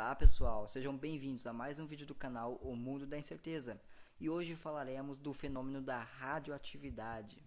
Olá pessoal, sejam bem-vindos a mais um vídeo do canal O Mundo da Incerteza. E hoje falaremos do fenômeno da radioatividade.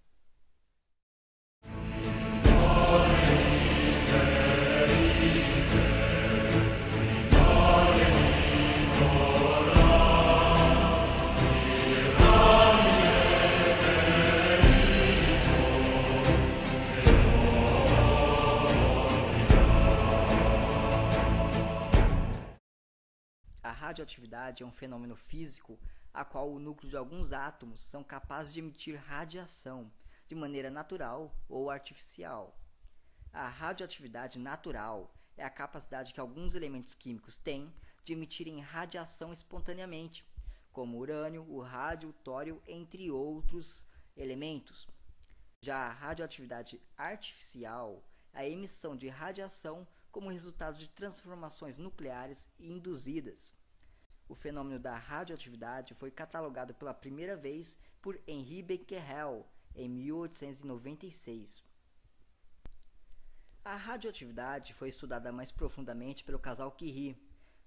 A radioatividade é um fenômeno físico a qual o núcleo de alguns átomos são capazes de emitir radiação de maneira natural ou artificial. A radioatividade natural é a capacidade que alguns elementos químicos têm de emitirem radiação espontaneamente, como o urânio, o rádio, o tório, entre outros elementos. Já a radioatividade artificial é a emissão de radiação como resultado de transformações nucleares induzidas. O fenômeno da radioatividade foi catalogado pela primeira vez por Henri Becquerel em 1896. A radioatividade foi estudada mais profundamente pelo casal Curie,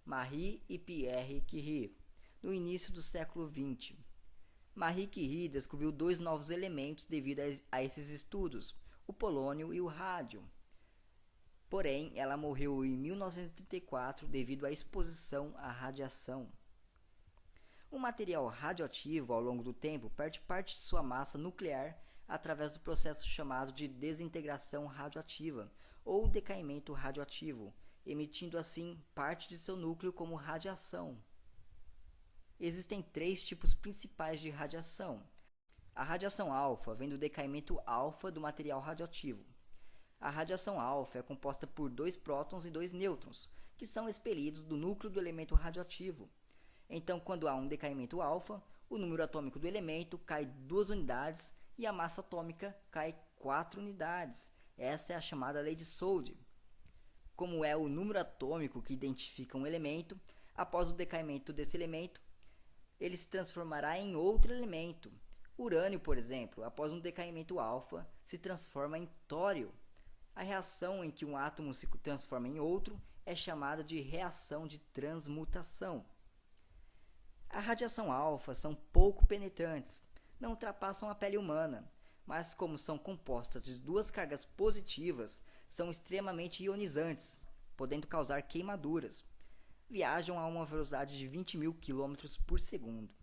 Marie e Pierre Curie, no início do século XX. Marie Curie descobriu dois novos elementos devido a esses estudos, o polônio e o rádio. Porém, ela morreu em 1934 devido à exposição à radiação. Um material radioativo, ao longo do tempo, perde parte de sua massa nuclear através do processo chamado de desintegração radioativa ou decaimento radioativo, emitindo assim parte de seu núcleo como radiação. Existem três tipos principais de radiação. A radiação alfa vem do decaimento alfa do material radioativo. A radiação alfa é composta por dois prótons e dois nêutrons, que são expelidos do núcleo do elemento radioativo. Então, quando há um decaimento alfa, o número atômico do elemento cai 2 unidades e a massa atômica cai 4 unidades. Essa é a chamada lei de Soldi. Como é o número atômico que identifica um elemento, após o decaimento desse elemento, ele se transformará em outro elemento. Urânio, por exemplo, após um decaimento alfa, se transforma em tório. A reação em que um átomo se transforma em outro é chamada de reação de transmutação. A radiação alfa são pouco penetrantes, não ultrapassam a pele humana, mas como são compostas de duas cargas positivas, são extremamente ionizantes, podendo causar queimaduras. Viajam a uma velocidade de 20.000 km por segundo.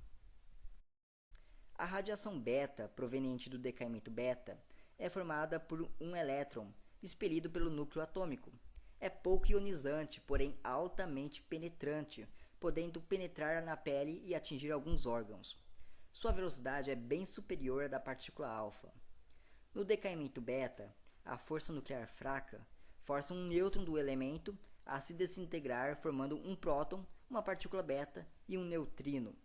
A radiação beta, proveniente do decaimento beta, é formada por um elétron expelido pelo núcleo atômico. É pouco ionizante, porém altamente penetrante, podendo penetrar na pele e atingir alguns órgãos. Sua velocidade é bem superior à da partícula alfa. No decaimento beta, a força nuclear fraca força um nêutron do elemento a se desintegrar, formando um próton, uma partícula beta e um neutrino.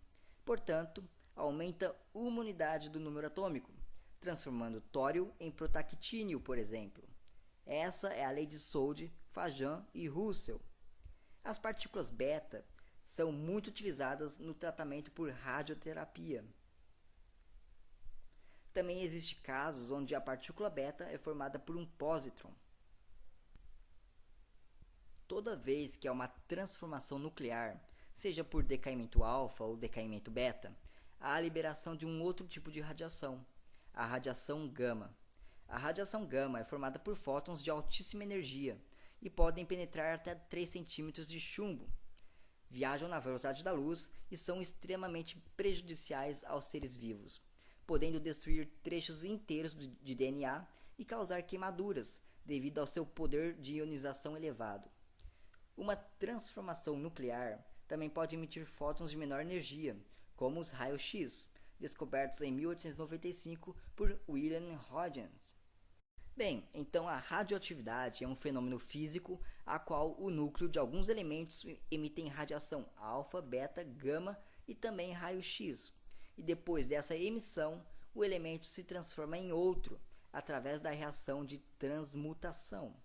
Portanto, aumenta uma unidade do número atômico, transformando tório em protactínio, por exemplo. Essa é a lei de Soldi, Fajan e Russell. As partículas beta são muito utilizadas no tratamento por radioterapia. Também existem casos onde a partícula beta é formada por um pósitron. Toda vez que há uma transformação nuclear, seja por decaimento alfa ou decaimento beta, há a liberação de um outro tipo de radiação, a radiação gama. A radiação gama é formada por fótons de altíssima energia e podem penetrar até 3 centímetros de chumbo. Viajam na velocidade da luz e são extremamente prejudiciais aos seres vivos, podendo destruir trechos inteiros de DNA e causar queimaduras devido ao seu poder de ionização elevado. Uma transformação nuclear também pode emitir fótons de menor energia, como os raios-x, descobertos em 1895 por Wilhelm Huygens. Bem, então a radioatividade é um fenômeno físico a qual o núcleo de alguns elementos emitem radiação alfa, beta, gama e também raio-x. E depois dessa emissão, o elemento se transforma em outro, através da reação de transmutação.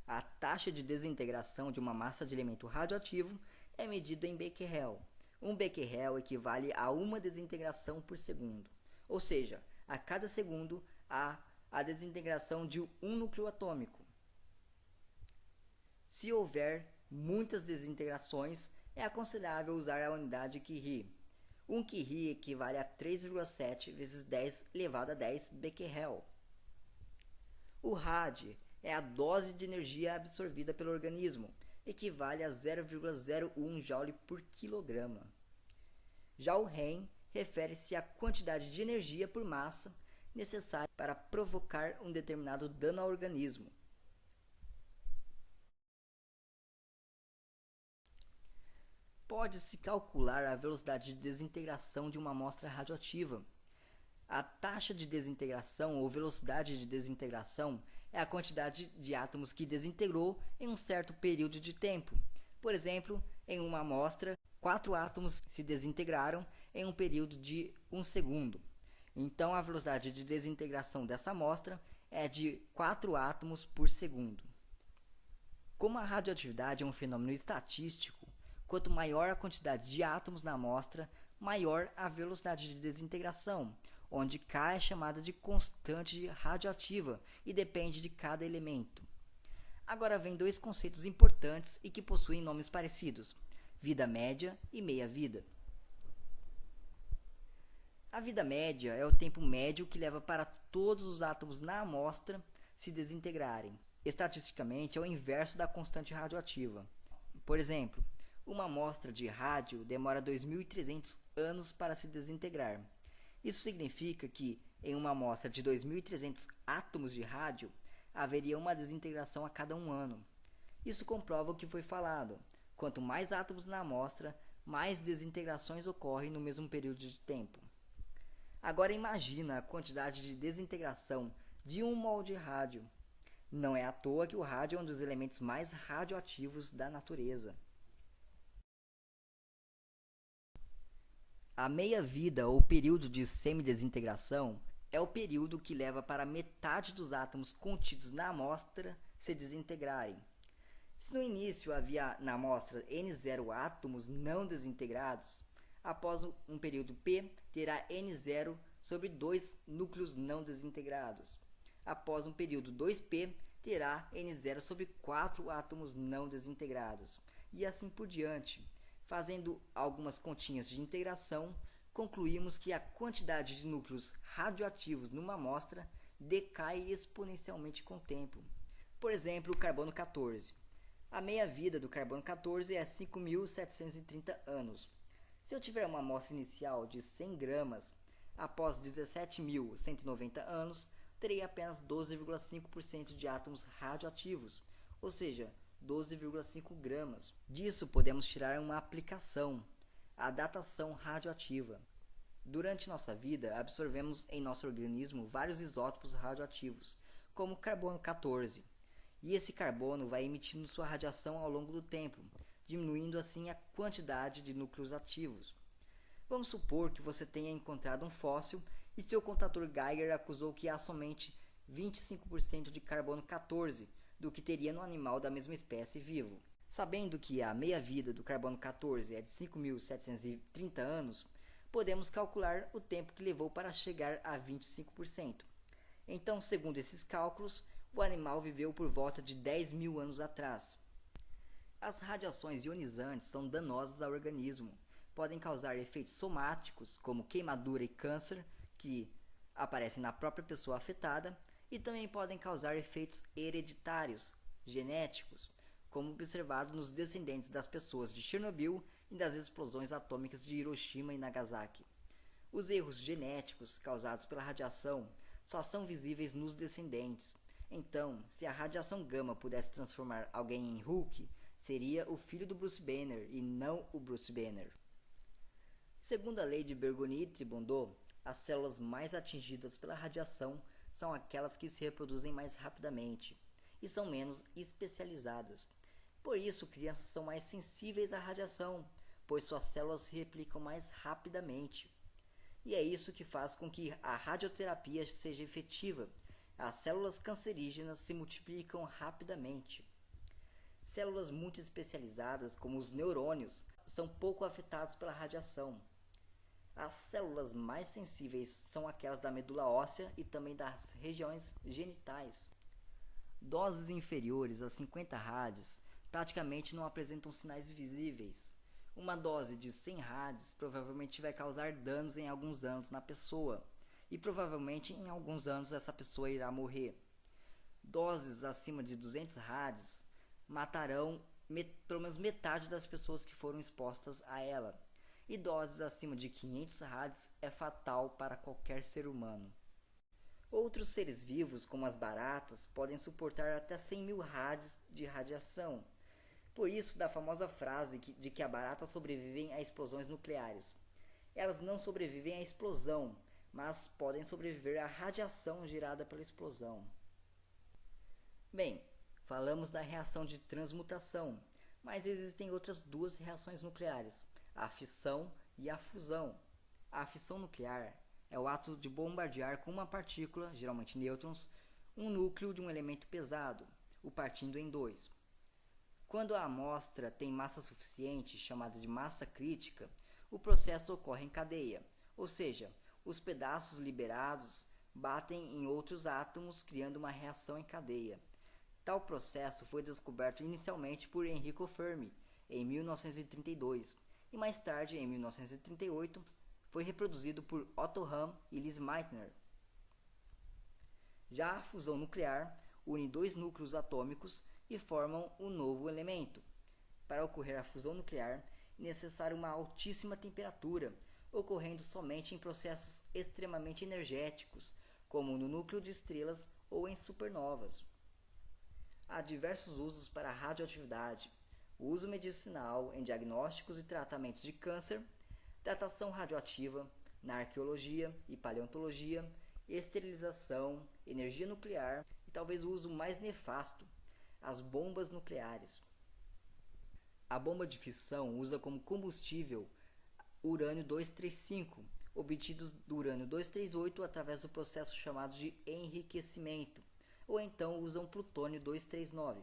A taxa de desintegração de uma massa de elemento radioativo é medida em Becquerel. Um Becquerel equivale a uma desintegração por segundo, ou seja, a cada segundo há a desintegração de um núcleo atômico. Se houver muitas desintegrações, é aconselhável usar a unidade Curie. Um Curie equivale a 3,7 vezes 10 elevado a 10 becquerel. O Rad é a dose de energia absorvida pelo organismo, equivale a 0,01 joule por quilograma. Já o Rem refere-se à quantidade de energia por massa necessária para provocar um determinado dano ao organismo. Pode-se calcular a velocidade de desintegração de uma amostra radioativa. A taxa de desintegração ou velocidade de desintegração é a quantidade de átomos que desintegrou em um certo período de tempo. Por exemplo, em uma amostra, 4 átomos se desintegraram em um período de 1 segundo. Então, a velocidade de desintegração dessa amostra é de 4 átomos por segundo. Como a radioatividade é um fenômeno estatístico, quanto maior a quantidade de átomos na amostra, maior a velocidade de desintegração, onde K é chamada de constante radioativa e depende de cada elemento. Agora vem dois conceitos importantes e que possuem nomes parecidos: vida média e meia-vida. A vida média é o tempo médio que leva para todos os átomos na amostra se desintegrarem. Estatisticamente, é o inverso da constante radioativa. Por exemplo, uma amostra de rádio demora 2.300 anos para se desintegrar. Isso significa que, em uma amostra de 2.300 átomos de rádio, haveria uma desintegração a cada 1 ano. Isso comprova o que foi falado. Quanto mais átomos na amostra, mais desintegrações ocorrem no mesmo período de tempo. Agora imagina a quantidade de desintegração de 1 mol de rádio. Não é à toa que o rádio é um dos elementos mais radioativos da natureza. A meia-vida ou período de semidesintegração é o período que leva para metade dos átomos contidos na amostra se desintegrarem. Se no início havia na amostra N0 átomos não desintegrados, após um período P terá N0 sobre 2 núcleos não desintegrados. Após um período 2P terá N0 sobre 4 átomos não desintegrados. E assim por diante. Fazendo algumas continhas de integração, concluímos que a quantidade de núcleos radioativos numa amostra decai exponencialmente com o tempo. Por exemplo, o carbono 14. A meia-vida do carbono 14 é 5.730 anos. Se eu tiver uma amostra inicial de 100 gramas, após 17.190 anos, terei apenas 12,5% de átomos radioativos, ou seja, 12,5 gramas. Disso podemos tirar uma aplicação, a datação radioativa. Durante nossa vida, absorvemos em nosso organismo vários isótopos radioativos, como o carbono 14, e esse carbono vai emitindo sua radiação ao longo do tempo, diminuindo assim a quantidade de núcleos ativos. Vamos supor que você tenha encontrado um fóssil e seu contador Geiger acusou que há somente 25% de carbono 14 do que teria no animal da mesma espécie vivo. Sabendo que a meia-vida do carbono 14 é de 5.730 anos, podemos calcular o tempo que levou para chegar a 25%. Então, segundo esses cálculos, o animal viveu por volta de 10.000 anos atrás. As radiações ionizantes são danosas ao organismo. Podem causar efeitos somáticos, como queimadura e câncer, que aparecem na própria pessoa afetada, e também podem causar efeitos hereditários, genéticos, como observado nos descendentes das pessoas de Chernobyl e das explosões atômicas de Hiroshima e Nagasaki. Os erros genéticos causados pela radiação só são visíveis nos descendentes. Então, se a radiação gama pudesse transformar alguém em Hulk, seria o filho do Bruce Banner e não o Bruce Banner. Segundo a lei de Bergoni-Tribondeau, as células mais atingidas pela radiação são aquelas que se reproduzem mais rapidamente e são menos especializadas. Por isso, crianças são mais sensíveis à radiação, pois suas células se replicam mais rapidamente. E é isso que faz com que a radioterapia seja efetiva. As células cancerígenas se multiplicam rapidamente. Células muito especializadas, como os neurônios, são pouco afetadas pela radiação. As células mais sensíveis são aquelas da medula óssea e também das regiões genitais. Doses inferiores a 50 rádios praticamente não apresentam sinais visíveis. Uma dose de 100 rads provavelmente vai causar danos em alguns anos na pessoa, e provavelmente em alguns anos essa pessoa irá morrer. Doses acima de 200 rads matarão pelo menos metade das pessoas que foram expostas a ela, e doses acima de 500 rads é fatal para qualquer ser humano. Outros seres vivos, como as baratas, podem suportar até 100.000 rads de radiação. Por isso, da famosa frase de que as baratas sobrevivem a explosões nucleares. Elas não sobrevivem à explosão, mas podem sobreviver à radiação gerada pela explosão. Bem, falamos da reação de transmutação, mas existem outras duas reações nucleares, a fissão e a fusão. A fissão nuclear é o ato de bombardear com uma partícula, geralmente nêutrons, um núcleo de um elemento pesado, o partindo em dois. Quando a amostra tem massa suficiente, chamada de massa crítica, o processo ocorre em cadeia, ou seja, os pedaços liberados batem em outros átomos, criando uma reação em cadeia. Tal processo foi descoberto inicialmente por Enrico Fermi, em 1932, e mais tarde, em 1938, foi reproduzido por Otto Hahn e Lise Meitner. Já a fusão nuclear une dois núcleos atômicos e formam um novo elemento. Para ocorrer a fusão nuclear, é necessária uma altíssima temperatura, ocorrendo somente em processos extremamente energéticos, como no núcleo de estrelas ou em supernovas. Há diversos usos para a radioatividade: o uso medicinal em diagnósticos e tratamentos de câncer, datação radioativa na arqueologia e paleontologia, esterilização, energia nuclear e talvez o uso mais nefasto, as bombas nucleares. A bomba de fissão usa como combustível urânio 235, obtidos do urânio 238 através do processo chamado de enriquecimento, ou então usam plutônio 239.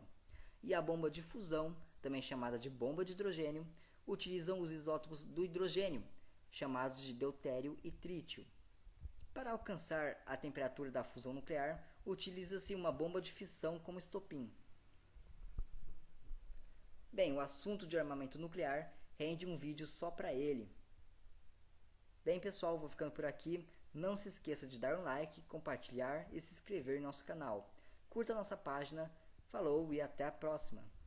E a bomba de fusão, também chamada de bomba de hidrogênio, utilizam os isótopos do hidrogênio, chamados de deutério e trítio. Para alcançar a temperatura da fusão nuclear, utiliza-se uma bomba de fissão como estopim. Bem, o assunto de armamento nuclear rende um vídeo só para ele. Bem, pessoal, vou ficando por aqui. Não se esqueça de dar um like, compartilhar e se inscrever em nosso canal. Curta a nossa página. Falou e até a próxima!